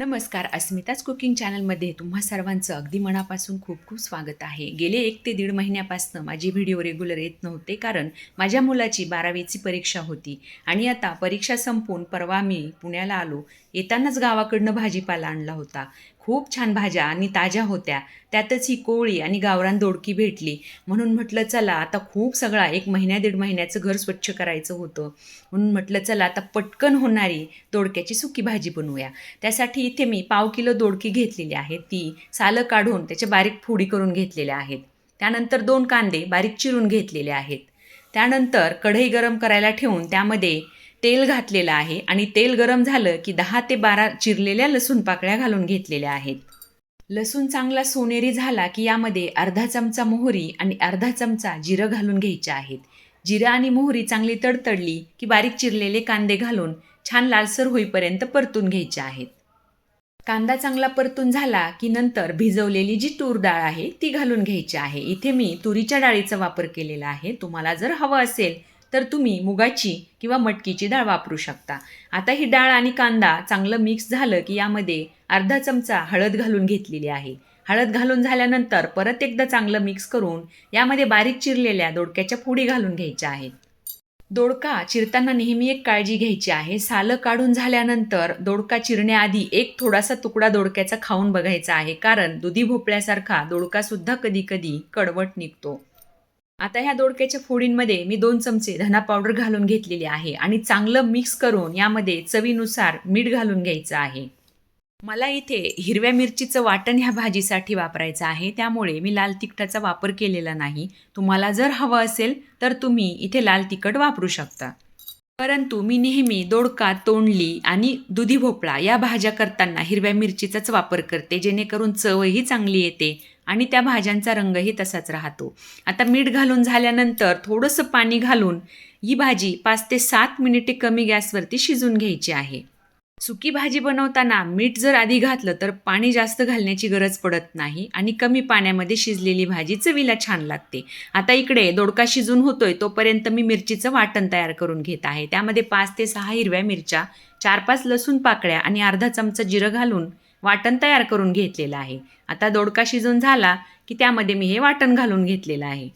नमस्कार. अस्मिताच कुकिंग चॅनलमध्ये तुम्हा सर्वांचं अगदी मनापासून खूप खूप स्वागत आहे. गेले 1 ते दीड महिन्यापासून माझे व्हिडिओ रेग्युलर येत नव्हते, कारण माझ्या मुलाची 12वीची परीक्षा होती आणि आता परीक्षा संपून परवा मी पुण्याला आलो. येतानाच गावाकडनं भाजीपाला आणला होता. खूप छान भाज्या आणि ताज्या होत्या. त्यातच ही कोवळी आणि गावरान दोडकी भेटली. म्हणून म्हटलं चला आता खूप सगळा 1 महिन्या दीड महिन्याचं घर स्वच्छ करायचं होतं. म्हणून म्हटलं चला आता पटकन होणारी दोडक्याची सुकी भाजी बनवूया. त्यासाठी इथे मी 1/2 किलो दोडकी घेतलेली आहे. ती सालं काढून त्याच्या बारीक फोडी करून घेतलेल्या आहेत. त्यानंतर 2 कांदे बारीक चिरून घेतलेले आहेत. त्यानंतर कढई गरम करायला ठेवून त्यामध्ये तेल घातलेलं आहे आणि तेल गरम झालं की 10 ते 12 चिरलेल्या लसूण पाकळ्या घालून घेतलेल्या आहेत. लसूण चांगला सोनेरी झाला की यामध्ये अर्धा चमचा मोहरी आणि अर्धा चमचा जिरं घालून घ्यायचे आहेत. जिरं आणि मोहरी चांगली तडतडली की बारीक चिरलेले कांदे घालून छान लालसर होईपर्यंत परतून घ्यायचे आहेत. कांदा चांगला परतून झाला की नंतर भिजवलेली जी तूर डाळ आहे ती घालून घ्यायची आहे. इथे मी तुरीच्या डाळीचा वापर केलेला आहे. तुम्हाला जर हवं असेल तर तुम्ही मुगाची किंवा मटकीची डाळ वापरू शकता. आता ही डाळ आणि कांदा चांगलं मिक्स झालं की यामध्ये अर्धा चमचा हळद घालून घेतलेली आहे. हळद घालून झाल्यानंतर परत एकदा चांगलं मिक्स करून यामध्ये बारीक चिरलेल्या दोडक्याच्या फोडी घालून घ्यायच्या आहेत. दोडका चिरताना नेहमी एक काळजी घ्यायची आहे. सालं काढून झाल्यानंतर दोडका चिरण्याआधी एक थोडासा तुकडा दोडक्याचा खाऊन बघायचा आहे, कारण दुधी भोपळ्यासारखा दोडकासुद्धा कधी-कधी कडवट निघतो. आता ह्या दोडक्याच्या फोडींमध्ये मी 2 चमचे धना पावडर घालून घेतलेली आहे आणि चांगलं मिक्स करून यामध्ये चवीनुसार मीठ घालून घ्यायचं आहे. मला इथे हिरव्या मिरचीचं वाटण ह्या भाजीसाठी वापरायचं आहे, त्यामुळे मी लाल तिखटाचा वापर केलेला नाही. तुम्हाला जर हवं असेल तर तुम्ही इथे लाल तिखट वापरू शकता. परंतु मी नेहमी दोडका, तोंडली आणि दुधी भोपळा या भाज्या करताना हिरव्या मिरचीचाच वापर करते, जेणेकरून चवही चांगली येते आणि त्या भाज्यांचा रंगही तसाच राहतो. आता मीठ घालून झाल्यानंतर थोडंसं पाणी घालून ही भाजी 5 ते 7 मिनिटे कमी गॅसवरती शिजून घ्यायची आहे. सुकी भाजी बनवताना मीठ जर आधी घातलं तर पाणी जास्त घालण्याची गरज पडत नाही आणि कमी पाण्यामध्ये शिजलेली भाजी चवीला छान लागते. आता इकडे दोडका शिजून होतोय तोपर्यंत मी मिरचीचं वाटण तयार करून घेत आहे. त्यामध्ये 5 ते 6 हिरव्या मिरच्या, 4-5 लसूण पाकळ्या आणि अर्धा चमचा जिरं घालून वाटण तयार करून घेतलेलं आहे. आता दोडका शिजून झाला की त्यामध्ये मी हे वाटण घालून घेतलेलं आहे.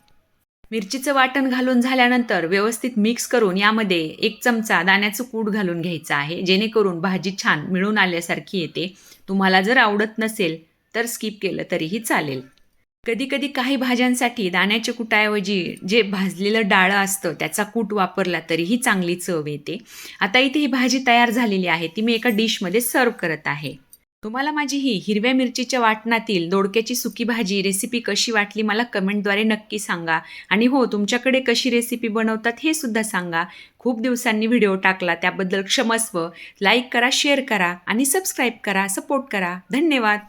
मिरचीचं वाटण घालून झाल्यानंतर व्यवस्थित मिक्स करून यामध्ये 1 चमचा दाण्याचं कूट घालून घ्यायचं आहे, जेणेकरून भाजी छान मिळून आल्यासारखी येते. तुम्हाला जर आवडत नसेल तर स्किप केलं तरीही चालेल. कधी-कधी काही भाज्यांसाठी दाण्याच्या कुटाऐवजी जे भाजलेलं डाळं असतं त्याचा कूट वापरला तरीही चांगली चव येते. आता इथे ही भाजी तयार झालेली आहे, ती मी एका डिशमध्ये सर्व्ह करत आहे. तुम्हाला माझी ही हिरव्या मिरचीच्या वाटणातील दोडक्याची सुकी भाजी रेसिपी कशी वाटली मला कमेंटद्वारे नक्की सांगा. आणि हो, तुमच्याकडे कशी रेसिपी बनवतात हे सुद्धा सांगा. खूप दिवसांनी व्हिडिओ टाकला त्याबद्दल क्षमस्व. लाईक करा, शेअर करा आणि सबस्क्राईब करा, सपोर्ट करा. धन्यवाद.